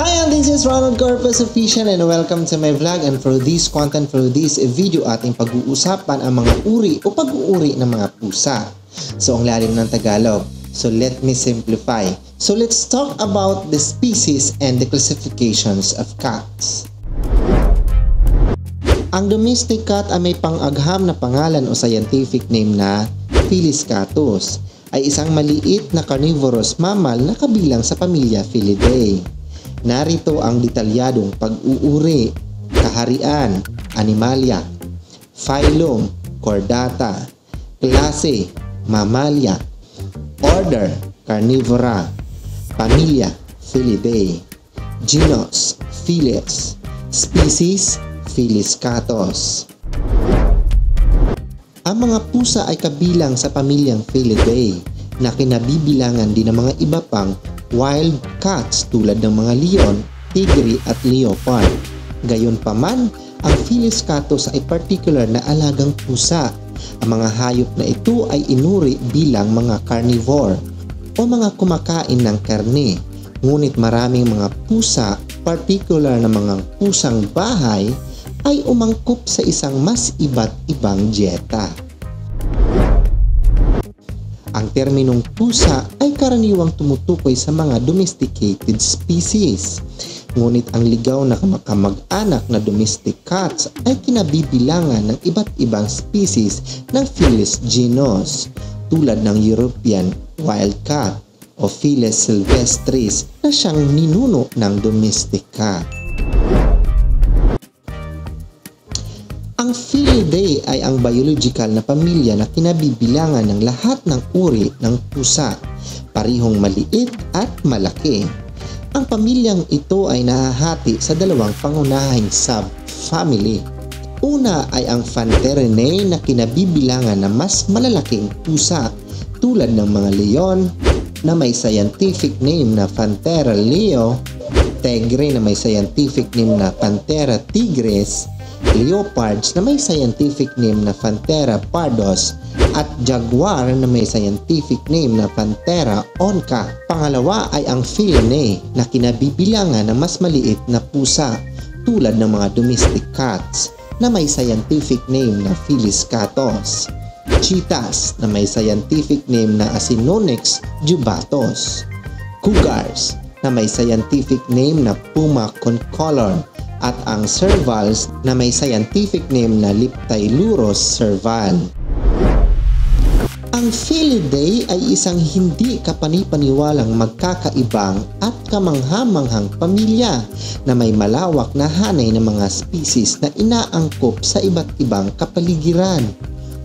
Hi, and this is Ronald Corpus Official and welcome to my vlog. And for this content, for this video, ating pag-uusapan ang mga uri o pag-uuri ng mga pusa. So, ang lalim ng Tagalog. So, let me simplify. So, let's talk about the species and the classifications of cats. Ang domestic cat ay may pang-agham na pangalan o scientific name na Felis catus, ay isang maliit na carnivorous mammal na kabilang sa pamilya Felidae. Narito ang detalyadong pag-uuri, kaharian, animalia, phylum, chordata, klase, mammalia, order, carnivora, pamilya, Felidae, genus, Felis, species, Felis catus. Ang mga pusa ay kabilang sa pamilyang Felidae na kinabibilangan din ng mga iba pang wild cats tulad ng mga leon, tigre at leopard. Gayunpaman, ang Felis catus ay particular na alagang pusa. Ang mga hayop na ito ay inuri bilang mga carnivore o mga kumakain ng karne. Ngunit maraming mga pusa, particular na mga pusang bahay, ay umangkop sa isang mas iba't ibang dieta. Ang terminong pusa ay karaniwang tumutukoy sa mga domesticated species. Ngunit ang ligaw na kamag-anak na domestic cats ay kinabibilangan ng iba't ibang species ng Felis genus tulad ng European wild cat o Felis sylvestris na siyang ninuno ng domestic cat. Ang Felidae ay ang biological na pamilya na kinabibilangan ng lahat ng uri ng pusa, parihong maliit at malaki. Ang pamilyang ito ay nahahati sa dalawang pangunahing subfamily. Una ay ang Phanterinae na kinabibilangan ng mas malalaking pusa tulad ng mga leon na may scientific name na Panthera leo, tigre na may scientific name na Panthera tigris, leopards na may scientific name na Panthera pardus at jaguar na may scientific name na Panthera onca. Pangalawa ay ang Felinae na kinabibilangan ng mas maliit na pusa tulad ng mga domestic cats na may scientific name na Felis catus, cheetahs na may scientific name na Acinonyx jubatus, cougars na may scientific name na Puma concolor, at ang servals na may scientific name na Liptylurus serval. Ang Felidae ay isang hindi kapanipaniwalang magkakaibang at kamanghamanghang pamilya na may malawak na hanay ng mga species na inaangkop sa iba't ibang kapaligiran,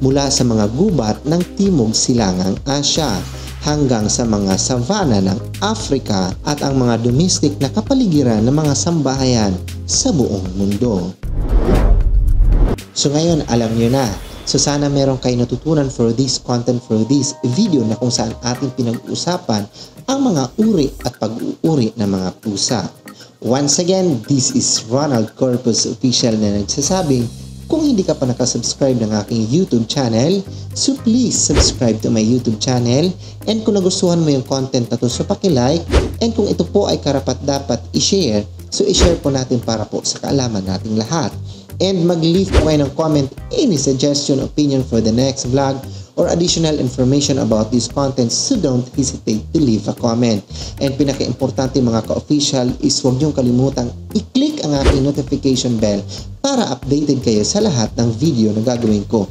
mula sa mga gubat ng Timog Silangang Asya hanggang sa mga savanna ng Africa at ang mga domestic na kapaligiran ng mga sambahayan sa buong mundo. So ngayon, alam nyo na. So sana meron kayo natutunan for this content, for this video na kung saan ating pinag-uusapan ang mga uri at pag-uuri ng mga pusa. Once again, this is Ronald Corpus Official na nagsasabing, kung hindi ka pa nakasubscribe ng aking YouTube channel, so please subscribe to my YouTube channel. And kung nagustuhan mo yung content na to, so paki-like. And kung ito po ay karapat-dapat i-share, so i-share po natin para po sa kaalaman nating lahat. And mag-leave po kayo ng comment, any suggestion, opinion for the next vlog, or additional information about this content, so don't hesitate to leave a comment. And pinaka-importante mga ka-official is huwag niyong kalimutang i-click ang aking notification bell para updated kayo sa lahat ng video na gagawin ko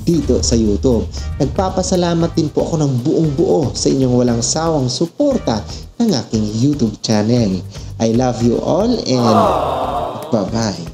dito sa YouTube. Nagpapasalamat din po ako ng buong buo sa inyong walang sawang suporta ng aking YouTube channel. I love you all and bye-bye.